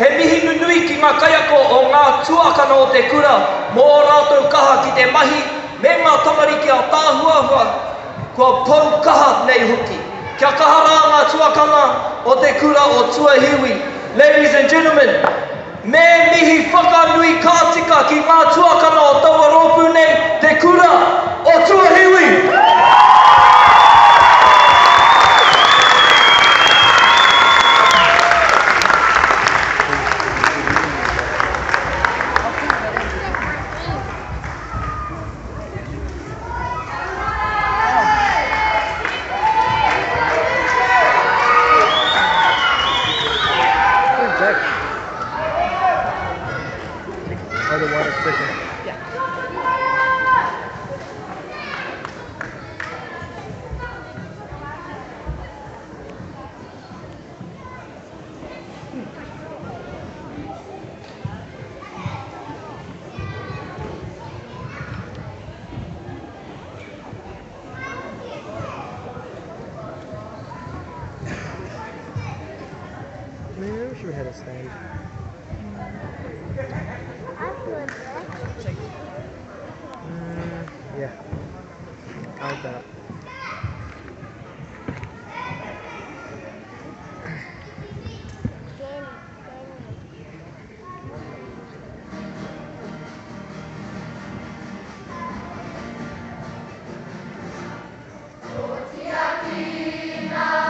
He mihi nunui ki ngā kaiako o ngā tuakana o te kura, mō rātou kaha ki te mahi, me ngā tamariki a tāhuahua, kua pou kaha nei hoki. Kia kaha rā ngā tuakana o te kura o Tuahiwi. Ladies and gentlemen, me mihi whakanui kātika ki ngā tuakana o Tawaropu nei, te kura o Tuahiwi. Oh, the water's clicking. Yeah. Maybe we should hit a stand. Yeah. I'll bet.